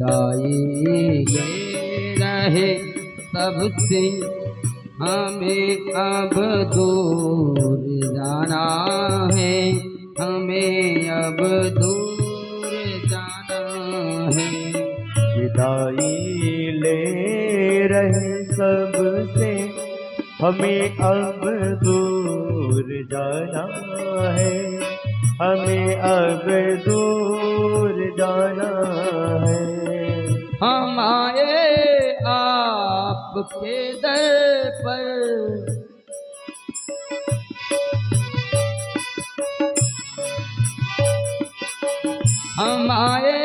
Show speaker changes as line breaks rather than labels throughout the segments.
विदाई ले रहे सबसे हमें अब दूर जाना है, हमें अब दूर जाना है।
विदाई ले रहे सबसे हमें अब दूर जाना है, हमें अब दूर जाना है।
हम आए आपके दर पर, हम आए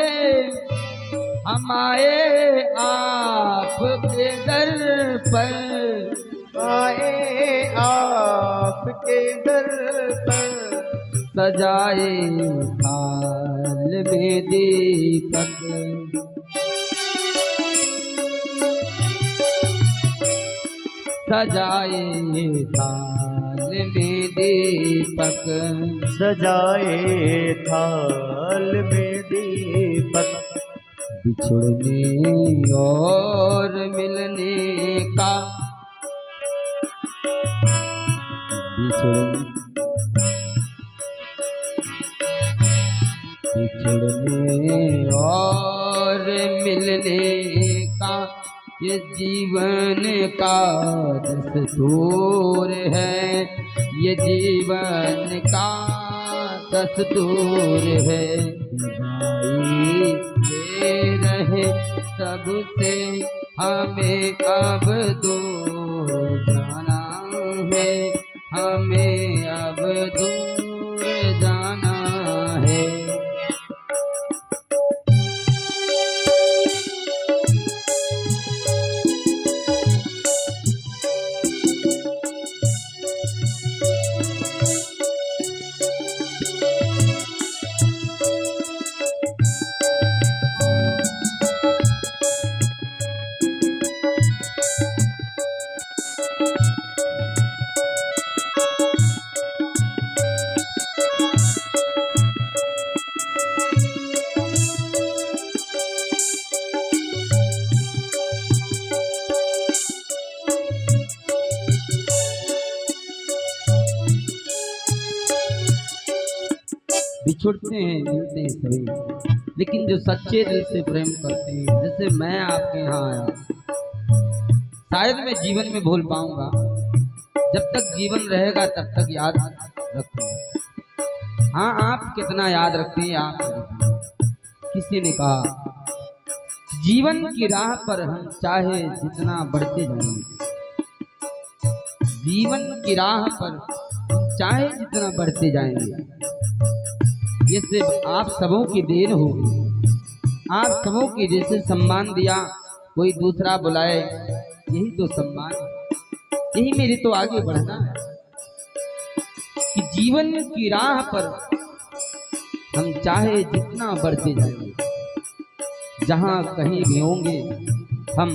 आपके दर पर,
आए आपके दर पर,
सजाए थाल में दीपक, सजाए थाल में दीपक,
सजाए थाल में दीपक।
बिछड़ने और मिलने का, बिछड़ने और मिलने का ये जीवन का दस्तूर है, ये जीवन का दस्तूर है। विदाई ले रहे सबसे हमें अब दूर जाना है, हमें अब दूर जाना है। बिछुड़ते हैं मिलते हैं सभी, लेकिन जो सच्चे दिल से प्रेम करते हैं, जैसे मैं आपके यहाँ आया, शायद मैं जीवन में भूल पाऊंगा, जब तक जीवन रहेगा तब तक याद रखूंगा। हाँ, आप कितना याद रखते हैं आप। किसी ने कहा जीवन की राह पर हम चाहे जितना बढ़ते जाएंगे, जीवन की राह पर चाहे जितना बढ़ते जाएंगे, ये सिर्फ आप सबों की देन होगी। आप सबों की जैसे सम्मान दिया कोई दूसरा बुलाए, यही तो सम्मान है, यही मेरी तो आगे बढ़ना है कि जीवन की राह पर हम चाहे जितना बढ़ते जाएंगे, जहां कहीं भी होंगे हम,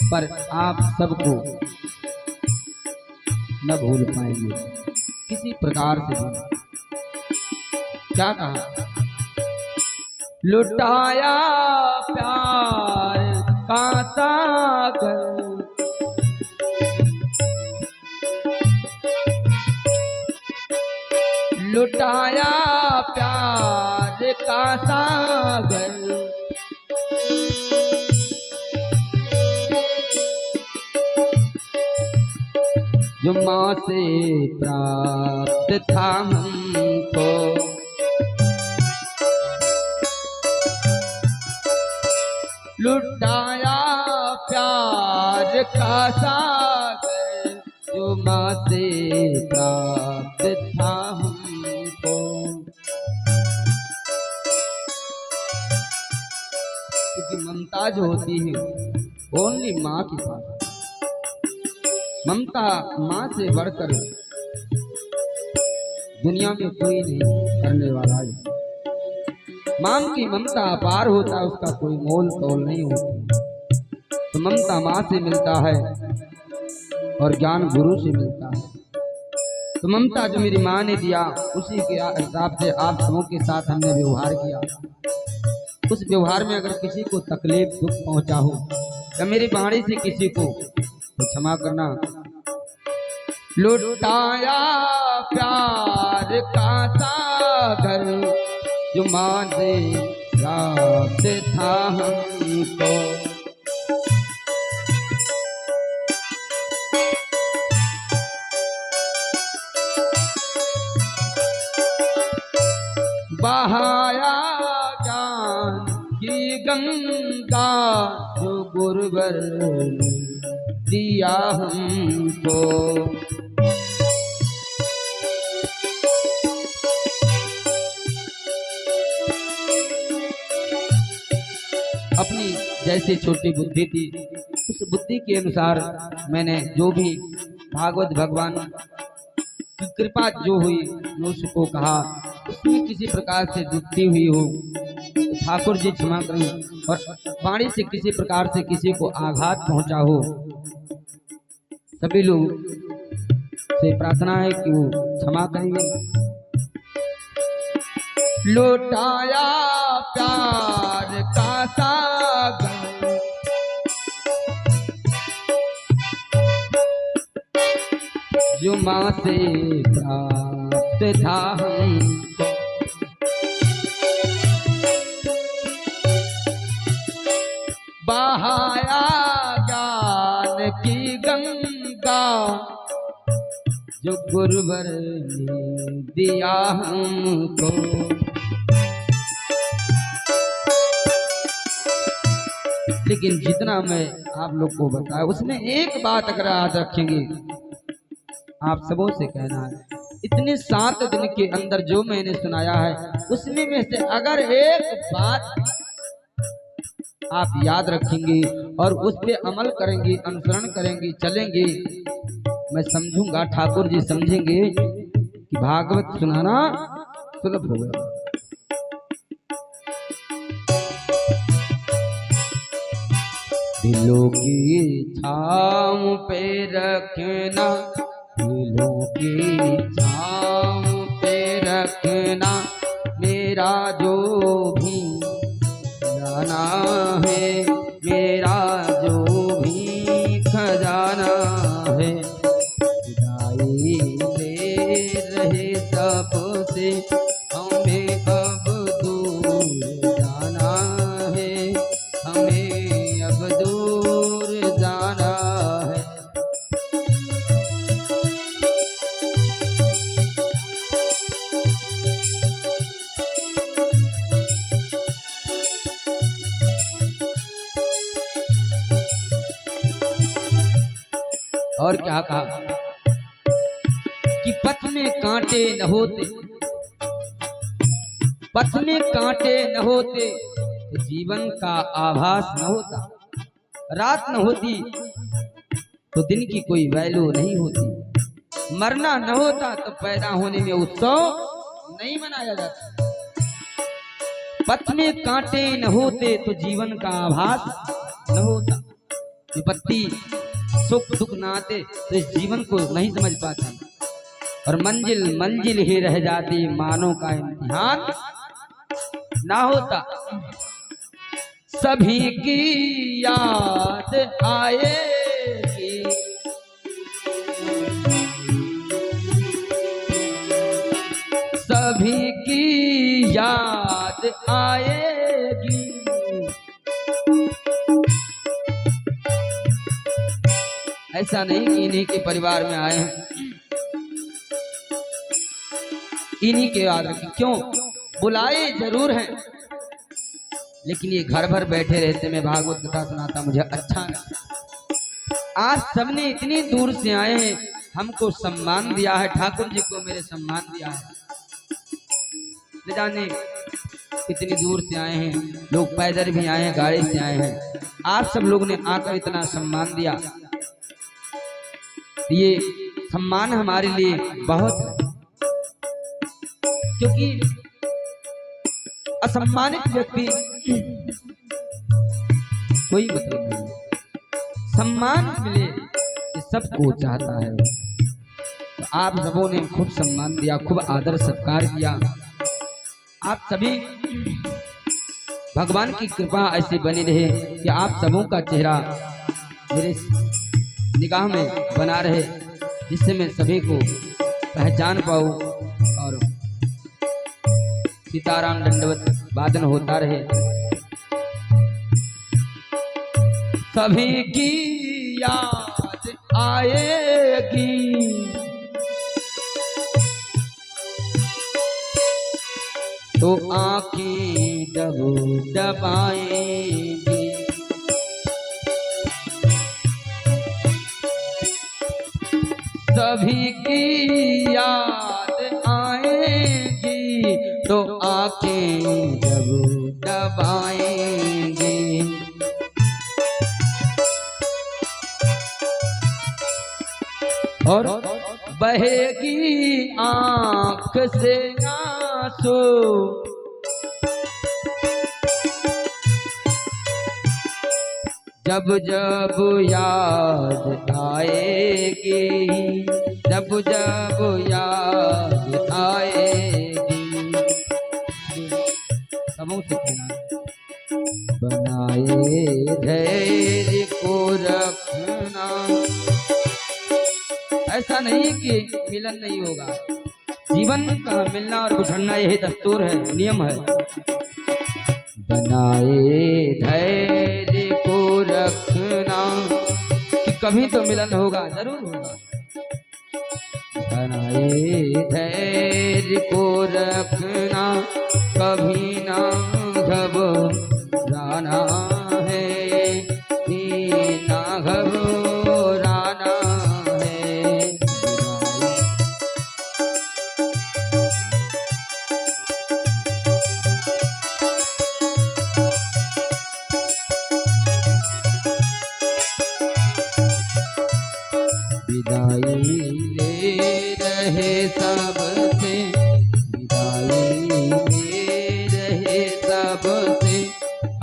पर आप सबको न भूल पाएंगे किसी प्रकार से भी। क्या कहा? लुटाया प्यार का सागर, लुटाया प्यार का सागर, जो माँ से प्राप्त था हमको, लुटाया प्यार का सागर, जो माँ से प्राप्त था हमको। क्योंकि ममता जो होती है ओनली माँ के साथ, ममता माँ से बढ़कर दुनिया में कोई नहीं करने वाला है। माँ की ममता अपार होता है, उसका कोई मोल तोल नहीं होता। तो ममता माँ से मिलता है और ज्ञान गुरु से मिलता है। तो ममता जो मेरी माँ ने दिया, उसी के हिसाब से आप सबों के साथ हमने व्यवहार किया। उस व्यवहार में अगर किसी को तकलीफ दुख पहुंचा हो या मेरी वाणी से किसी को, तो क्षमा करना। लुटाया प्यार का सागर जो माँ से प्राप्त था हमको, बहाया ज्ञान की गंगा जो गुरुवर ने दिया हमको। अपनी जैसी छोटी बुद्धि थी उस बुद्धि के अनुसार मैंने जो भी भागवत भगवान की कृपा जो हुई मैं उसको कहा, उसमें किसी प्रकार से दुखती हुई हो तो ठाकुर जी क्षमा करें, और वाणी से किसी प्रकार से किसी को आघात पहुंचा हो, सभी लोग से प्रार्थना है कि वो क्षमा करेंगे। लौटाया प्यार का सागर जो माँ से प्राप्त था हमको, बहाया ज्ञान की गंगा जो गुरुवर ने दिया हमको। लेकिन जितना मैं आप लोग को बताया उसमें एक बात अगर याद रखेंगे, आप सबों से कहना है, इतने 7 दिन के अंदर जो मैंने सुनाया है उसमें में से अगर एक बात आप याद रखेंगे और उस पर अमल करेंगे, अनुसरण करेंगे, चलेंगे, मैं समझूंगा, ठाकुर जी समझेंगे कि भागवत सुनाना सुलभ हो गया। दिलों की छाँव पे रखना, दिलों की छाँव पे रखना मेरा जो भी खजाना है, मेरा जो भी खजाना है। विदाई ले रहे सबसे हमें अब दूर जाना है, हमें अब दूर जाना है। और क्या कहा कि पथ में कांटे न होते, पथ में कांटे न होते तो जीवन का आभास न होता, रात न होती तो दिन की कोई वैल्यू नहीं होती, मरना न होता तो पैदा होने में उत्सव नहीं मनाया जाता। पथ में कांटे न होते तो जीवन का आभास न होता, विपत्ति सुख दुख न आते तो इस जीवन को नहीं समझ पाते, और मंजिल मंजिल ही रह जाती, मानों का इम्तिहान ना होता। सभी की याद आएगी, सभी की याद आएगी, ऐसा नहीं कि इन्हीं के परिवार में आए हैं, इन्हीं के याद रखें। क्यों बुलाए जरूर हैं, लेकिन ये घर भर बैठे रहते, मैं भागवत कथा सुनाता मुझे अच्छा लगता। आज सबने इतनी दूर से आए हैं, हमको सम्मान दिया है, ठाकुर जी को मेरे सम्मान दिया है, न जाने कितनी दूर से आए हैं, लोग पैदल भी आए हैं, गाड़ी से आए हैं, आप सब लोग ने आकर इतना सम्मान दिया, ये सम्मान हमारे लिए बहुत है, क्योंकि असम्मानित व्यक्ति कोई मतलब नहीं, सम्मान मिले ये सबको चाहता है। तो आप सबों ने खूब सम्मान दिया, खूब आदर सत्कार किया, आप सभी भगवान की कृपा ऐसी बनी रहे कि आप सबों का चेहरा मेरे निगाह में बना रहे, जिससे मैं सभी को पहचान पाऊं और सीताराम दंडवत वादन होता रहे। सभी की याद आएगी, तो आँखें दबाएंगी। सभी की याद आएगी, तो आँखें दबाएंगी। और बहेगी आँख से आंसू, जब जब याद आएगी, जब जब याद आएगी। सबों से कहना, बनाए धैर्य को रखना। ऐसा नहीं कि मिलन नहीं होगा, जीवन का मिलना और बिछड़ना यही दस्तूर है, नियम है। बनाए धैर्य को रखना कि कभी तो मिलन होगा, जरूर होगा। बनाए धैर्य को रखना, कभी ना घबराना है, ना घबराना है। विदाई ले रहे सबसे, विदाई ले रहे सबसे,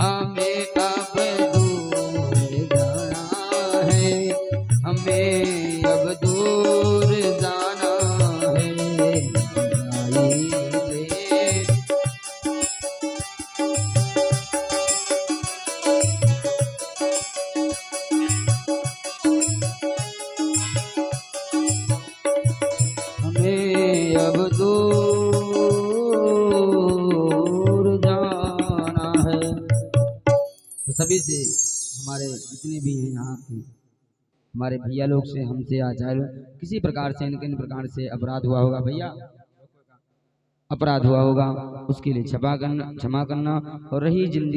हमें अब दूर जाना है, हमें अब दूर जाना है। विदाई ले अब दूर जाना है। तो सभी से, हमारे जितने भी हैं यहाँ के हमारे भैया लोग से, हमसे आचार्य, किसी प्रकार से इनके प्रकार से अपराध हुआ होगा भैया, अपराध हुआ होगा, उसके लिए क्षमा करना और रही जिंदगी